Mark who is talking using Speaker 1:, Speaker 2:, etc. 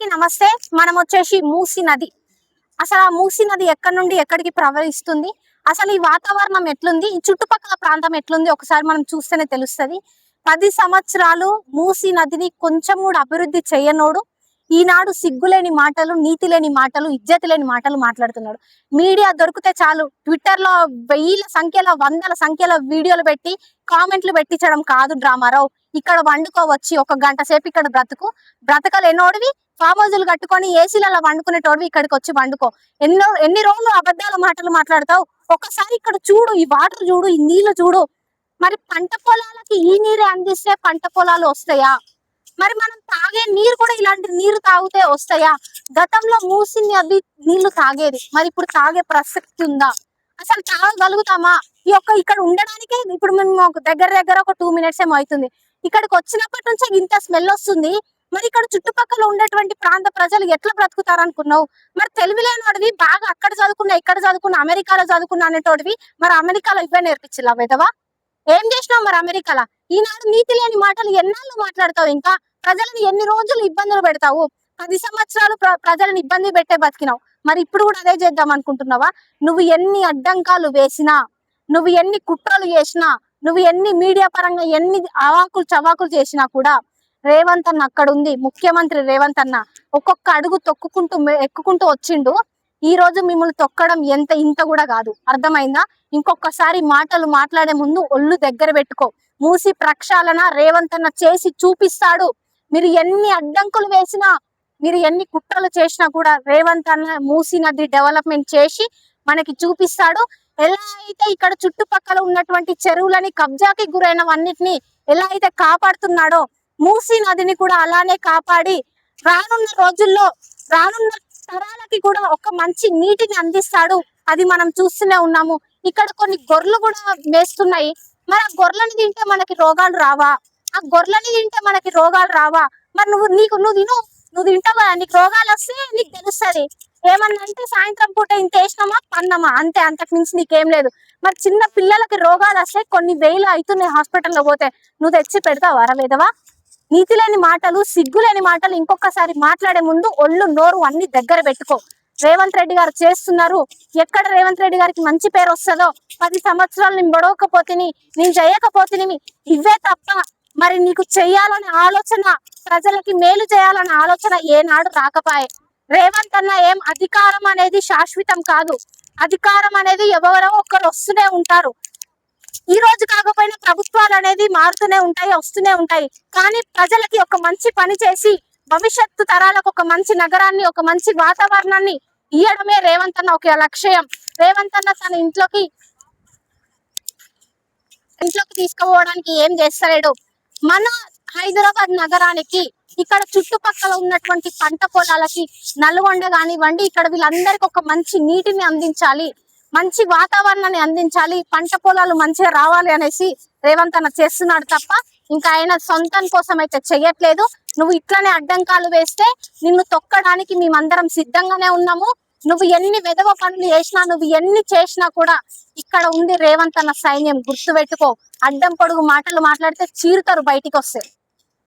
Speaker 1: అందరికీ నమస్తే. మనం వచ్చేసి మూసీ నది. అసలు ఆ మూసీ నది ఎక్కడి నుండి ఎక్కడికి ప్రవహిస్తుంది, అసలు ఈ వాతావరణం ఎట్లుంది, ఈ చుట్టుపక్కల ప్రాంతం ఎట్లుంది ఒకసారి మనం చూస్తేనే తెలుస్తుంది. 10 సంవత్సరాలు మూసీ నదిని కొంచెం కూడా అభివృద్ధి చేయనోడు ఈనాడు సిగ్గులేని మాటలు, నీతి లేని మాటలు, ఇజ్జతి లేని మాటలు మాట్లాడుతున్నాడు. మీడియా దొరికితే చాలు ట్విట్టర్ లో వెయ్యిల సంఖ్యలో, వందల సంఖ్యలో వీడియోలు పెట్టి కామెంట్లు పెట్టించడం కాదు డ్రామారావు. ఇక్కడ వండుకోవచ్చి ఒక గంట సేపు ఇక్కడ బ్రతకలేనోడివి ఫామ్ హౌజులు కట్టుకొని ఏసీలలో వండుకునేటోడివి ఇక్కడికి వచ్చి వండుకో. ఎన్ని రోజులు అబద్ధాల మాటలు మాట్లాడతావు? ఒకసారి ఇక్కడ చూడు, ఈ వాటర్ చూడు, ఈ నీళ్లు చూడు. మరి పంట పొలాలకి ఈ నీరే అందిస్తే పంట పొలాలు వస్తాయా? మరి మనం తాగే నీరు కూడా ఇలాంటి నీరు తాగితే వస్తాయా? గతంలో మూసి నది నీళ్లు తాగేది, మరి ఇప్పుడు తాగే ప్రసక్తి ఉందా? అసలు తాగగలుగుతామా? ఇక్కడ ఉండడానికే ఇప్పుడు మేము దగ్గర ఒక 2 minutes ఏమో అవుతుంది. ఇక్కడికి వచ్చినప్పటి నుంచే ఇంత స్మెల్ వస్తుంది. మరి ఇక్కడ చుట్టుపక్కల ఉండేటువంటి ప్రాంత ప్రజలు ఎట్లా బ్రతుకుతారనుకున్నావు? మరి తెలివిలేని వాడివి, బాగా అక్కడ చదువుకున్నా, ఇక్కడ చదువుకున్నా, అమెరికాలో చదువుకున్నా అనేటోడివి, మరి అమెరికాలో ఇవే నేర్పించిలా విధవా? ఏం చేసినావు మరి అమెరికాలో? ఈనాడు నీతి లేని మాటలు ఎన్నాళ్ళు మాట్లాడతావు? ఇంకా ప్రజలను ఎన్ని రోజులు ఇబ్బందులు పెడతావు? 10 సంవత్సరాలు ప్రజలను ఇబ్బంది పెట్టే బతికినావు. మరి ఇప్పుడు కూడా అదే చేద్దాం అనుకుంటున్నావా? నువ్వు ఎన్ని అడ్డంకాలు వేసినా, నువ్వు ఎన్ని కుట్రలు చేసినా, నువ్వు ఎన్ని మీడియా పరంగా ఎన్ని అవాకులు చవాకులు చేసినా కూడా రేవంత్ అన్న అక్కడ ఉంది. ముఖ్యమంత్రి రేవంత్ అన్న ఒక్కొక్క అడుగు తొక్కుకుంటూ ఎక్కుకుంటూ వచ్చిండు. ఈ రోజు మిమ్మల్ని తొక్కడం ఇంత కూడా కాదు, అర్థమైందా? ఇంకొకసారి మాటలు మాట్లాడే ముందు ఒళ్ళు దగ్గర పెట్టుకో. మూసి ప్రక్షాళన రేవంత్ అన్న చేసి చూపిస్తాడు. మీరు ఎన్ని అడ్డంకులు వేసినా, మీరు ఎన్ని కుట్రలు చేసినా కూడా రేవంత్ అన్న మూసి నది డెవలప్మెంట్ చేసి మనకి చూపిస్తాడు. ఎలా అయితే ఇక్కడ చుట్టుపక్కల ఉన్నటువంటి చెరువులని కబ్జాకి గురైనవన్నిటిని ఎలా అయితే కాపాడుతున్నాడో మూసీ నదిని కూడా అలానే కాపాడి రానున్న రోజుల్లో రానున్న తరాలకి కూడా ఒక మంచి నీటిని అందిస్తాడు. అది మనం చూస్తూనే ఉన్నాము. ఇక్కడ కొన్ని గొర్రెలు కూడా మేస్తున్నాయి. మరి ఆ గొర్రెలని తింటే మనకి రోగాలు రావా? ఆ గొర్రెలని తింటే మనకి రోగాలు రావా? మరి నువ్వు తింటావు కదా, నీకు రోగాలు వస్తే నీకు తెలుస్తుంది. ఏమన్నంటే సాయంత్రం పూట ఇంత వేసినామా పన్నామా అంతే, అంతకు మించి నీకేం లేదు. మరి చిన్న పిల్లలకి రోగాలు వస్తే కొన్ని వేలు అవుతున్నాయి హాస్పిటల్లో పోతే, నువ్వు తెచ్చి పెడతావు అరవేదవా? నీతి లేని మాటలు, సిగ్గులేని మాటలు ఇంకొకసారి మాట్లాడే ముందు ఒళ్ళు నోరు అన్ని దగ్గర పెట్టుకో. రేవంత్ రెడ్డి గారు చేస్తున్నారు. ఎక్కడ రేవంత్ రెడ్డి గారికి మంచి పేరు వస్తుందో, 10 సంవత్సరాలు నేను బొడవకపోతిని, నేను చేయకపోతిని, ఇవే తప్ప మరి నీకు చెయ్యాలనే ఆలోచన, ప్రజలకి మేలు చేయాలనే ఆలోచన ఏనాడు రాకపాయే. రేవంత్ అన్న అధికారం అనేది శాశ్వతం కాదు. అధికారం అనేది ఎవరో ఒకరు వస్తూనే ఉంటారు. ఈ రోజు కాకపోయినా ప్రభుత్వాలు అనేది మారుతూనే ఉంటాయి, వస్తూనే ఉంటాయి. కానీ ప్రజలకి ఒక మంచి పని చేసి భవిష్యత్తు తరాలకు ఒక మంచి నగరాన్ని, ఒక మంచి వాతావరణాన్ని ఇయ్యడమే రేవంత్ అన్న ఒక లక్ష్యం. రేవంత్ అన్న తన ఇంట్లోకి తీసుకుపోవడానికి ఏం చేస్తలేడు. మన హైదరాబాద్ నగరానికి, ఇక్కడ చుట్టుపక్కల ఉన్నటువంటి పంట పొలాలకి, నల్గొండ కానివ్వండి, ఇక్కడ వీళ్ళందరికీ ఒక మంచి నీటిని అందించాలి, మంచి వాతావరణాన్ని అందించాలి, పంట పొలాలు మంచిగా రావాలి అనేసి రేవంత్ అన్న చేస్తున్నాడు తప్ప ఇంకా ఆయన సొంతం కోసం అయితే చెయ్యట్లేదు. నువ్వు ఇట్లనే అడ్డంకాలు వేస్తే నిన్ను తొక్కడానికి మేమందరం సిద్ధంగానే ఉన్నాము. నువ్వు ఎన్ని వెధవ పనులు చేసినా, నువ్వు ఎన్ని చేసినా కూడా ఇక్కడ ఉంది రేవంత్ అన్న సైన్యం, గుర్తుపెట్టుకో. అడ్డం పొడుగు మాటలు మాట్లాడితే చీరుతారు, బయటికి వస్తే.